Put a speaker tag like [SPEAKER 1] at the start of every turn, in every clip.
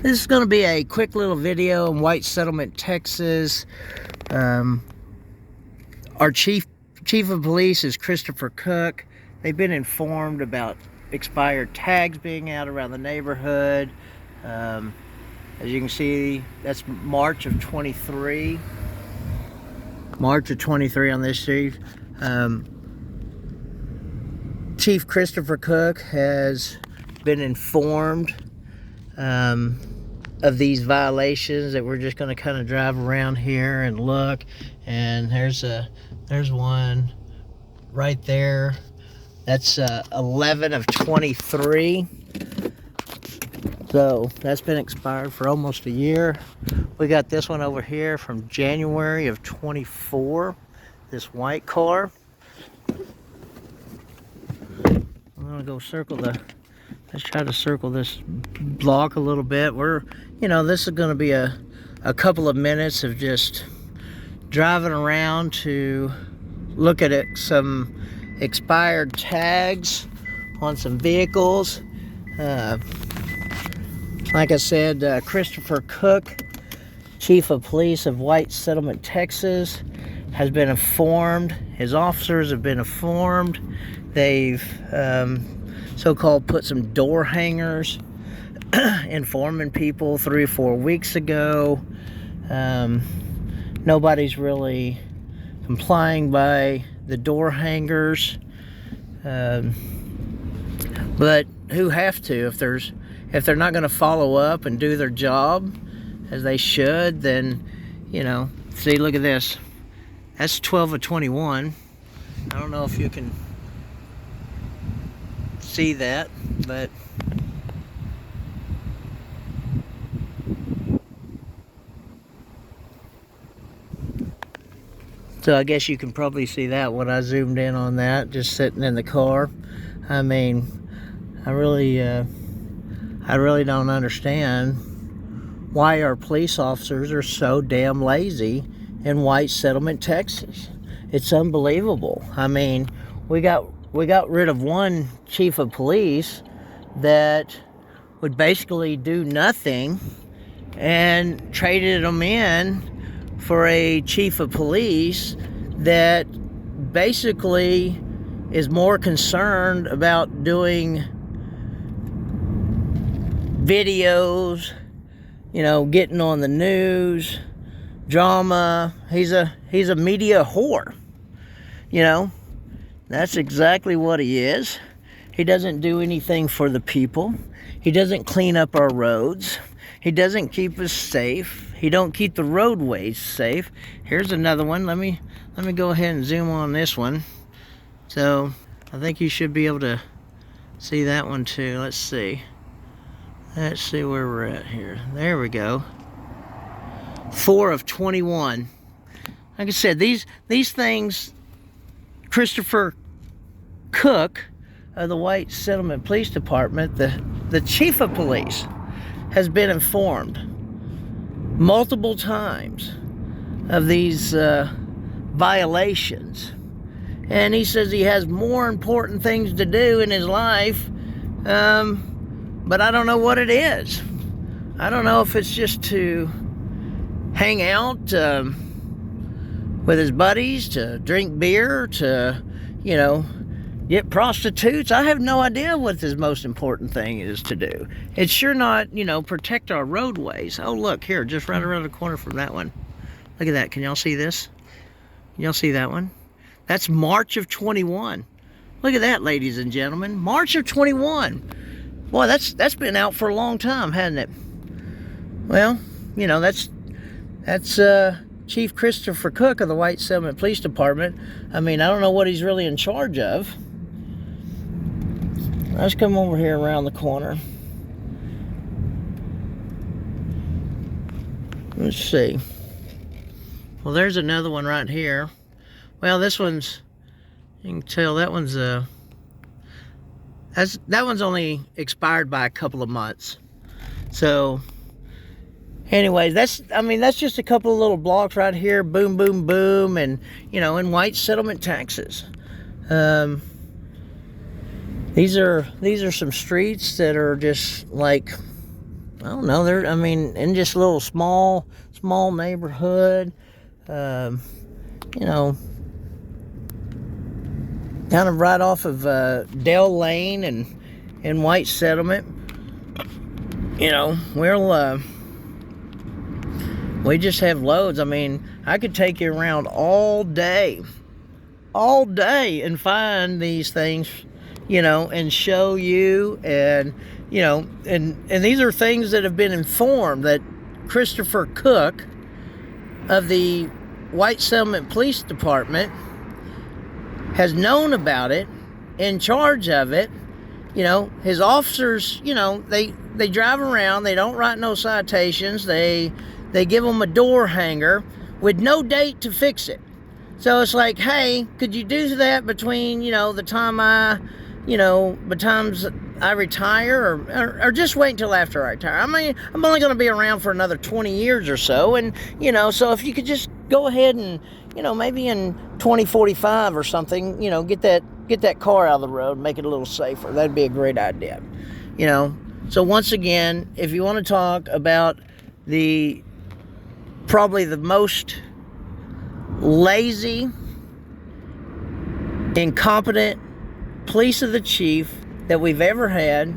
[SPEAKER 1] This is going to be a quick little video in White Settlement, Texas. Our chief of police is Christopher Cook. They've been informed about expired tags being out around the neighborhood. As you can see, that's March of 23. March of 23 on this sheet. Chief Christopher Cook has been informed of these violations, that we're just going to kind of drive around here and look. And there's one right there. That's 11 of 23. So that's been expired for almost a year. We got this one over here from January of 24. This white car. I'm gonna go let's try to circle this block a little bit. This is gonna be a couple of minutes of just driving around to look at some expired tags on some vehicles. Like I said, Christopher Cook, Chief of Police of White Settlement, Texas, has been informed. His officers have been informed. They've so-called put some door hangers informing people 3 or 4 weeks ago. Nobody's really complying by the door hangers, but who have to? If they're not going to follow up and do their job as they should, then, see, look at this. That's 12 of 21. I don't know if you can see that, but so I guess you can probably see that when I zoomed in on that, just sitting in the car. I mean, I really don't understand why our police officers are so damn lazy in White Settlement, Texas. It's unbelievable. I mean, we got rid of one chief of police that would basically do nothing, and traded him in for a chief of police that basically is more concerned about doing videos, getting on the news, drama. He's a media whore. That's exactly what he is. He doesn't do anything for the people. He doesn't clean up our roads. He doesn't keep us safe. He don't keep the roadways safe. Here's another one. Let me go ahead and zoom on this one. So I think you should be able to see that one too. Let's see where we're at here. There we go. 4 of 21. Like I said, these things, Christopher Cook of the White Settlement Police Department, the chief of police, has been informed multiple times of these violations. And he says he has more important things to do in his life, but I don't know what it is. I don't know if it's just to hang out with his buddies, to drink beer, to, get prostitutes. I have no idea what his most important thing is to do. It's sure not, protect our roadways. Oh, look, here, just right around the corner from that one. Look at that. Can y'all see this? Can y'all see that one? That's March of 21. Look at that, ladies and gentlemen. March of 21. Boy, that's been out for a long time, hasn't it? Well, that's Chief Christopher Cook of the White Settlement Police Department. I mean, I don't know what he's really in charge of. Let's come over here around the corner. Let's see. Well, there's another one right here. Well, this one's, you can tell that one's that one's only expired by a couple of months. So anyways, that's just a couple of little blocks right here. Boom, boom, boom. And, in White Settlement, Texas. These are some streets that are just like I don't know. I mean, in just a little small neighborhood, um, you know, kind of right off of Dell Lane and White Settlement. You know, we just have loads. I mean, I could take you around all day, and find these things, you know, and show you, and you know, and these are things that have been informed that Christopher Cook of the White Settlement Police Department has known about it, in charge of it. You know, his officers, you know, they drive around, they don't write no citations, they give them a door hanger with no date to fix it. So it's like, hey, could you do that between, you know, the time I retire, or just wait until after I retire? I mean, I'm only going to be around for another 20 years or so, and, you know, so if you could just go ahead and, you know, maybe in 2045 or something, you know, get that car out of the road, make it a little safer. That'd be a great idea, you know. So once again, if you want to talk about probably the most lazy, incompetent police of the chief that we've ever had,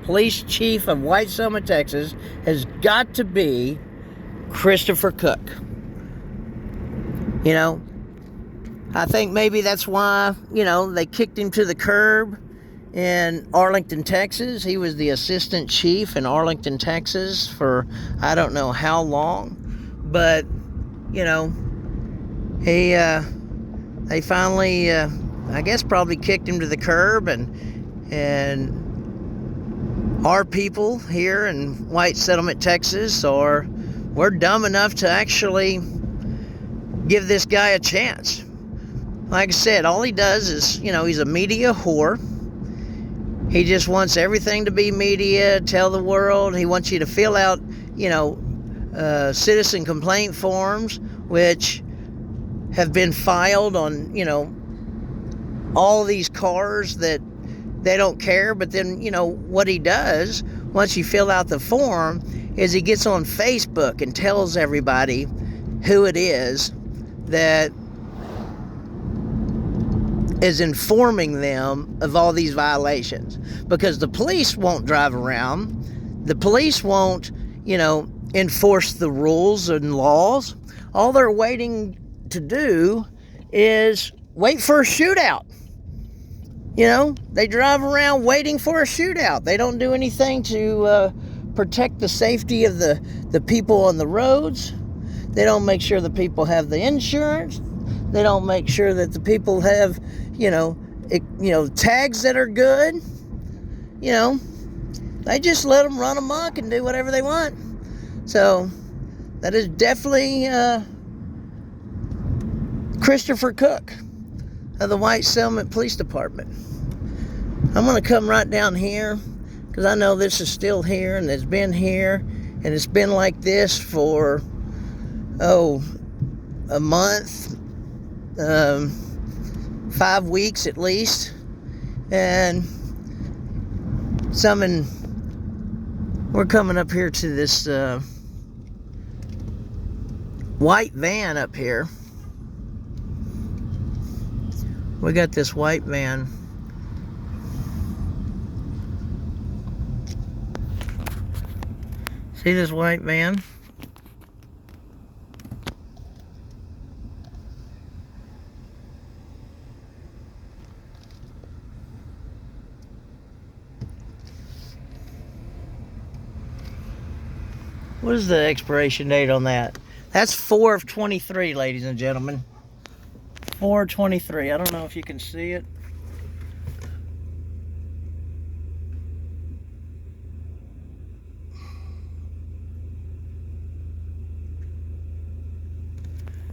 [SPEAKER 1] police chief of White Settlement, Texas, has got to be Christopher Cook. You know, I think maybe that's why, you know, they kicked him to the curb in Arlington, Texas. He was the assistant chief in Arlington, Texas for I don't know how long, but, you know, they finally, I guess, probably kicked him to the curb, and our people here in White Settlement, Texas, we're dumb enough to actually give this guy a chance. Like I said, all he does is, you know, he's a media whore. He just wants everything to be media, tell the world. He wants you to fill out, you know, citizen complaint forms, which have been filed on, you know, all these cars that they don't care. But then, you know, what he does once you fill out the form is he gets on Facebook and tells everybody who it is that is informing them of all these violations, because the police won't drive around. The police won't, you know, enforce the rules and laws. All they're waiting to do is wait for a shootout. You know, they drive around waiting for a shootout. They don't do anything to protect the safety of the people on the roads. They don't make sure the people have the insurance. They don't make sure that the people have, you know, tags that are good. You know, they just let them run amok and do whatever they want. So that is definitely Christopher Cook of the White Settlement Police Department. I'm going to come right down here because I know this is still here, and it's been here, and it's been like this for, a month, 5 weeks at least. And we're coming up here to this white van up here. We got this white van. See this white van? What is the expiration date on that? That's 4 of 23, ladies and gentlemen. 4/23. I don't know if you can see it.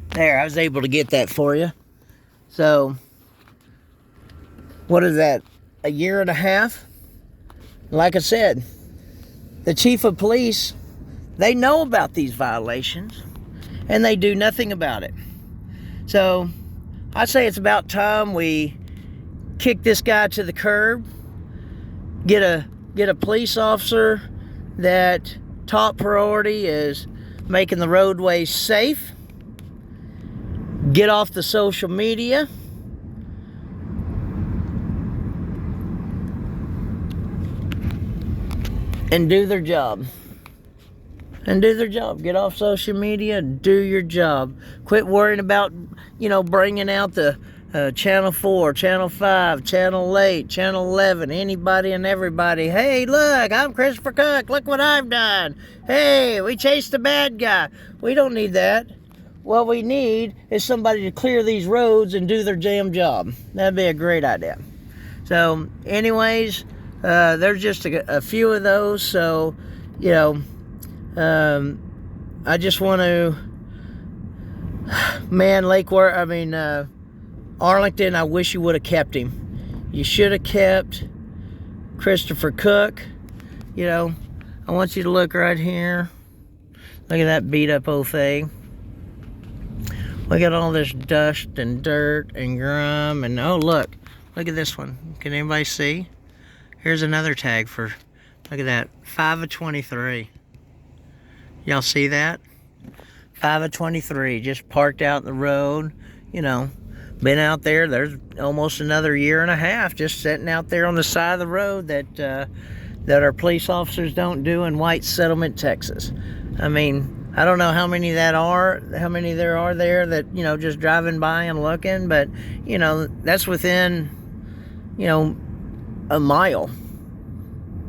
[SPEAKER 1] There, I was able to get that for you. So, what is that? A year and a half? Like I said, the chief of police, they know about these violations, and they do nothing about it. So, I say it's about time we kick this guy to the curb, get a police officer that top priority is making the roadways safe. Get off the social media. And do their job. Get off social media and do your job. Quit worrying about, bringing out the Channel 4, Channel 5, Channel 8, Channel 11, anybody and everybody. Hey, look, I'm Christopher Cook. Look what I've done. Hey, we chased the bad guy. We don't need that. What we need is somebody to clear these roads and do their damn job. That'd be a great idea. So, anyways, there's just a few of those. So, I just want to, man, Arlington, I wish you would have kept him. You should have kept Christopher Cook. I want you to look right here. Look at that beat up old thing. Look at all this dust and dirt and grime. And oh, look at this one. Can anybody see? Here's another tag for, look at that, 5 of 23. Y'all see that? 5 of 23, just parked out in the road, been out there. There's almost another year and a half just sitting out there on the side of the road that our police officers don't do in White Settlement, Texas. I mean, I don't know how many there are there that, just driving by and looking, but, that's within, a mile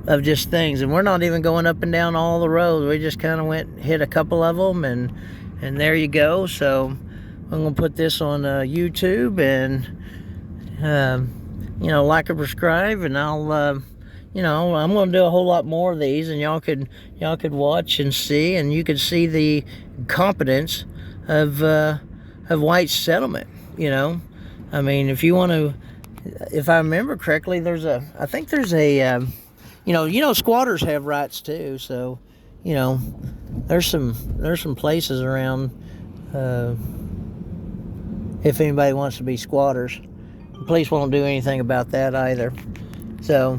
[SPEAKER 1] of just things. And we're not even going up and down all the roads. We just kind of hit a couple of them, and there you go. So I'm going to put this on YouTube, and, like and subscribe, and I'll, I'm going to do a whole lot more of these, and y'all could watch and see, and you could see the competence of White Settlement. I mean, if you want to, if I remember correctly, I think there's a squatters have rights too. So, there's some places around, if anybody wants to be squatters. The police won't do anything about that either. So